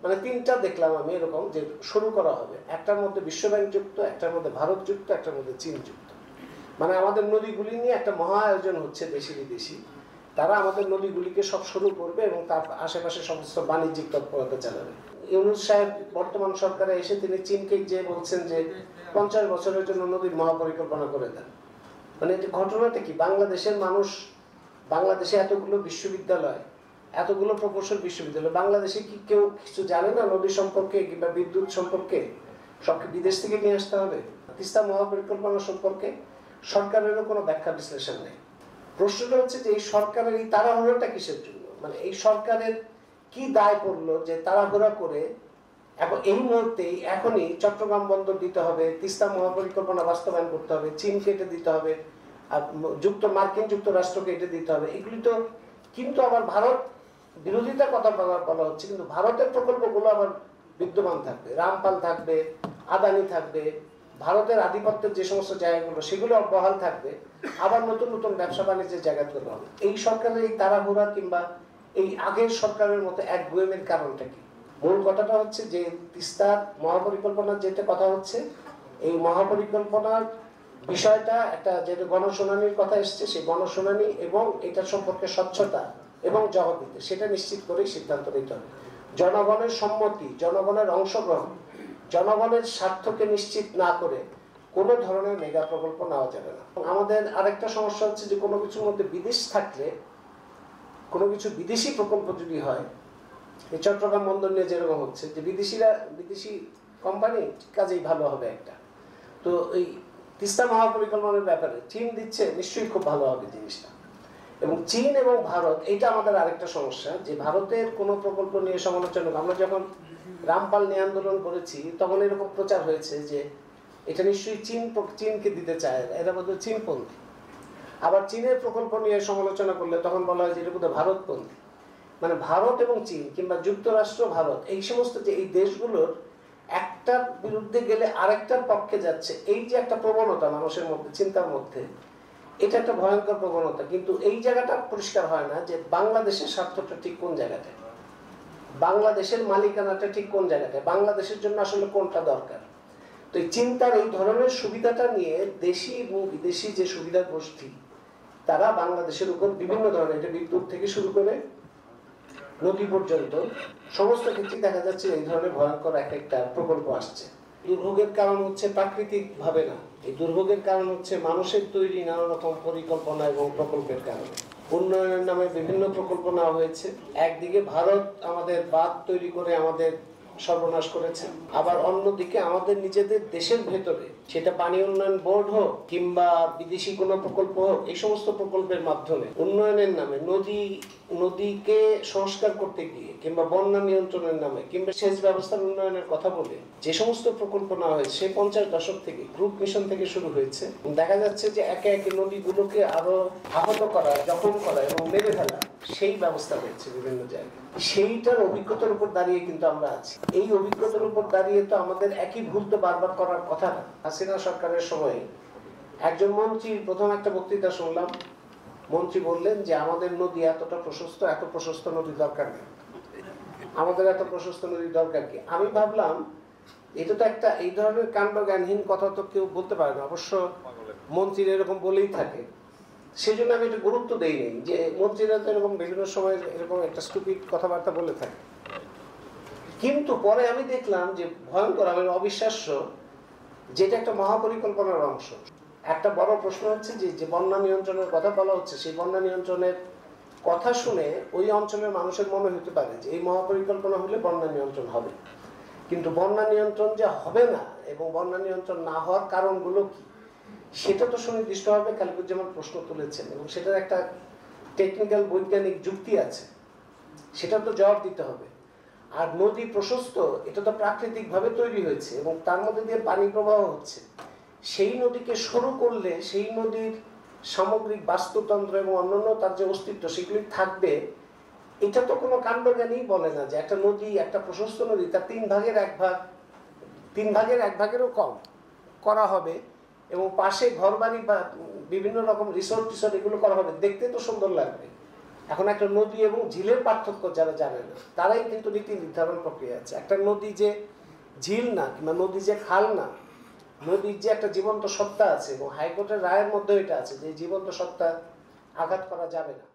মানে তিনটা দেখলাম আমি এরকম যে শুরু করা হবে, একটার মধ্যে বিশ্বব্যাংক যুক্ত, একটার মধ্যে ভারত যুক্ত, একটার মধ্যে চীন যুক্ত। মানে আমাদের নদীগুলি নিয়ে একটা মহা আয়োজন হচ্ছে দেশি বিদেশি, তারা আমাদের নদীগুলিকে সব শুরু করবে এবং তার আশেপাশে সমস্ত বাণিজ্যিক তৎপরতা চালাবে। ইউনূস সাহেব বর্তমান সরকারে এসে তিনি চীনকে যে বলছেন যে 50 বছরের জন্য নদীর মহাপরিকল্পনা করে দেন। মানে এটা ঘটনাটা কি, বাংলাদেশের মানুষ, বাংলাদেশে এতগুলো বিশ্ববিদ্যালয়, এতগুলো প্রকৌশল বিশ্ববিদ্যালয়, বাংলাদেশে কি কেউ কিছু জানে না নদী সম্পর্কে কিংবা বিদ্যুৎ সম্পর্কে? সবকে বিদেশ থেকে নিয়ে আসতে হবে। তিস্তা মহাপরিকল্পনা সম্পর্কে সরকারেরও কোনো ব্যাখ্যা বিশ্লেষণ নেই। প্রশ্নটা হচ্ছে যে এই সরকারের এই তাড়াহুড়োটা কিসের জন্য? মানে এই সরকারের কি দায় পড়লো যে তাড়াহুড়া করে এখন এই মুহূর্তেই এখনই চট্টগ্রাম বন্দর দিতে হবে, তিস্তা মহাপরিকল্পনা বাস্তবায়ন করতে হবে, চীনকে এটা দিতে হবে, আর মার্কিন যুক্তরাষ্ট্রকে এটা দিতে হবে, এগুলি তো। কিন্তু আবার ভারত বিরোধিতার কথা বলা হচ্ছে, কিন্তু ভারতের প্রকল্পগুলো আবার বিদ্যমান থাকবে, রামপাল থাকবে, আদানি থাকবে, ভারতের আধিপত্যের যে সমস্ত জায়গাগুলো সেগুলো বহাল থাকবে, আবার নতুন নতুন ব্যবসা বাণিজ্যের জায়গাগুলো হবে। এই সরকারের এই তাড়াহুড়া কিংবা এই আগের সরকারের মতো এক গুয়েমের কারণটা কি? মূল কথাটা হচ্ছে যে তিস্তার মহাপরিকল্পনার যেটা কথা হচ্ছে, এই মহাপরিকল্পনার বিষয়টা একটা যেটা গণশুনানির কথা এসছে, সেই গণশুনানি এবং এটা সম্পর্কে স্বচ্ছতা এবং জবাবদিহিতা সেটা নিশ্চিত করেই সিদ্ধান্ত নিতে হবে। জনগণের সম্মতি, জনগণের অংশগ্রহণ, জনগণের স্বার্থকে নিশ্চিত না করে কোনো ধরনের মেগা প্রকল্প নেওয়া যাবে না। আমাদের আরেকটা সমস্যা হচ্ছে যে কোনো কিছুর মধ্যে বিদেশ থাকলে, কোনো কিছু বিদেশি প্রকল্প যদি হয়, এই চট্টগ্রাম বন্দর নিয়ে যেরকম হচ্ছে যে বিদেশি কোম্পানি কাজেই ভালো হবে একটা, তো এই তিস্তা মহাপরিকল্পনার ব্যাপারে চীন দিচ্ছে, নিশ্চয়ই খুব ভালো হবে জিনিসটা। এবং চীন এবং ভারত, এইটা আমাদের আরেকটা সমস্যা যে ভারতের কোনো প্রকল্প নিয়ে সমালোচনা, আমরা যখন রামপাল নিয়ে আন্দোলন করেছি তখন এরকম প্রচার হয়েছে যে এটা নিশ্চয়ই চীনকে দিতে চায়, এরা বোধহয় চীনপন্থী। আবার চীনের প্রকল্প নিয়ে সমালোচনা করলে তখন বলা হয় যে এটা বোধহয় ভারতপন্থী। মানে ভারত এবং চীন কিংবা যুক্তরাষ্ট্র, ভারত, এই সমস্ত যে এই দেশগুলোর একটার বিরুদ্ধে গেলে আরেকটার পক্ষে যাচ্ছে, এই যে একটা প্রবণতা মানুষের মধ্যে, চিন্তার মধ্যে, এটা একটা ভয়ঙ্কর প্রবণতা। কিন্তু এই জায়গাটা পরিষ্কার হয় না যে বাংলাদেশের স্বার্থটা ঠিক কোন জায়গাটায়, বাংলাদেশের মালিকানাটা ঠিক কোন জায়গাটায়, বাংলাদেশের জন্য আসলে কোনটা দরকার। তো এই চিন্তার এই ধরনের সুবিধাটা নিয়ে দেশি এবং বিদেশি যে সুবিধা গোষ্ঠী, তারা বাংলাদেশের উপর বিভিন্ন ধরনের, এটা বিদ্যুৎ থেকে শুরু করে নদী পর্যন্ত সমস্ত ক্ষেত্রে দেখা যাচ্ছে এই ধরনের ভয়ঙ্কর এক একটা প্রকল্প আসছে। দুর্ভোগের কারণ হচ্ছে প্রাকৃতিক ভাবে না, এই দুর্ভোগের কারণ হচ্ছে মানুষের তৈরি নানা রকম পরিকল্পনা এবং প্রকল্পের কারণে। উন্নয়নের নামে বিভিন্ন প্রকল্প নেওয়া হয়েছে। একদিকে ভারত আমাদের বাঁধ তৈরি করে আমাদের সর্বনাশ করেছে, আবার অন্যদিকে আমাদের নিজেদের দেশের ভেতরে, সেটা পানি উন্নয়ন বোর্ড হোক কিংবা বিদেশি কোনো প্রকল্প হোক, এই সমস্ত প্রকল্পের মাধ্যমে উন্নয়নের নামে নদীকে সংস্কার করতে গিয়ে কিংবা বন্যা নিয়ন্ত্রণের নামে কিংবা সেচ ব্যবস্থার উন্নয়নের কথা বলে যে সমস্ত প্রকল্প নেওয়া হয়েছে, সেই 50 দশক থেকে গ্রুপ মিশন থেকে শুরু হয়েছে, দেখা যাচ্ছে যে একে একে নদীগুলোকে আরো আহত করা, জখম করা এবং মেরে ফেলা, সেই ব্যবস্থা হয়েছে বিভিন্ন জায়গায়। সেইটার অভিজ্ঞতার উপর দাঁড়িয়ে কিন্তু আমরা আছি। এই অভিজ্ঞতার উপর দাঁড়িয়ে তো আমাদের একই ভুল তো বারবার করার কথা না। হাসিনা সরকারের সময় একজন মন্ত্রী, প্রথম একটা বক্তৃতা শুনলাম, মন্ত্রী বললেন যে আমাদের নদী এতটা প্রশস্ত, এত প্রশস্ত নদী দরকার নেই, আমাদের এত প্রশস্ত নদী দরকার কি? আমি ভাবলাম এটা তো একটা, এই ধরনের কাণ্ড জ্ঞানহীন কথা তো কেউ বলতে পারে না, অবশ্য মন্ত্রীরা এরকম বলেই থাকে। সেই জন্য আমি একটু গুরুত্ব দেইনি যে মন্ত্রীরা তো এরকম বিভিন্ন সময় এরকম একটা স্টুপিড কথাবার্তা বলে থাকে। কিন্তু পরে আমি দেখলাম যে ভয়ঙ্কর, আমি অবিশ্বাস্য, যেটা একটা মহাপরিকল্পনার অংশ। একটা বড় প্রশ্ন হচ্ছে যে বন্যা নিয়ন্ত্রণের কথা বলা হচ্ছে, সেই বন্যা নিয়ন্ত্রণের কথা শুনে ওই অঞ্চলের মানুষের মনে হতে পারে যে এই মহাপরিকল্পনা হলে বন্যা নিয়ন্ত্রণ হবে। কিন্তু বন্যা নিয়ন্ত্রণ যে হবে না এবং বন্যা নিয়ন্ত্রণ না হওয়ার কারণগুলো কি, সেটা তো সুনির্দিষ্টভাবে খালিকুজ্জামান প্রশ্ন তুলেছেন এবং সেটার একটা টেকনিক্যাল বৈজ্ঞানিক যুক্তি আছে, সেটা তো জবাব দিতে হবে। আর নদী প্রশস্ত, এটা তো প্রাকৃতিকভাবে তৈরি হয়েছে এবং তার মধ্যে দিয়ে পানি প্রবাহ হচ্ছে। সেই নদীকে সরু করলে সেই নদীর সামগ্রিক বাস্তুতন্ত্র এবং অন্যান্য তার যে অস্তিত্ব সেগুলি থাকবে। এটা তো কোনো কাণ্ডজ্ঞানই বলে না যে একটা নদী, একটা প্রশস্ত নদী, তার 3 ভাগের 1 ভাগেরও কম করা হবে এবং পাশে ঘরবাড়ি বা বিভিন্ন রকম রিসোর্ট এগুলো করা হবে, দেখতে তো সুন্দর লাগবে। এখন একটা নদী এবং ঝিলের পার্থক্য যারা জানে না তারাই কিন্তু নীতি নির্ধারণ প্রক্রিয়া আছে। একটা নদী যে ঝিল না কিংবা নদী যে খাল না, নদীর যে একটা জীবন্ত সত্তা আছে এবং হাইকোর্টের রায়ের মধ্যে এটা আছে যে জীবন্ত সত্তা আঘাত করা যাবে না।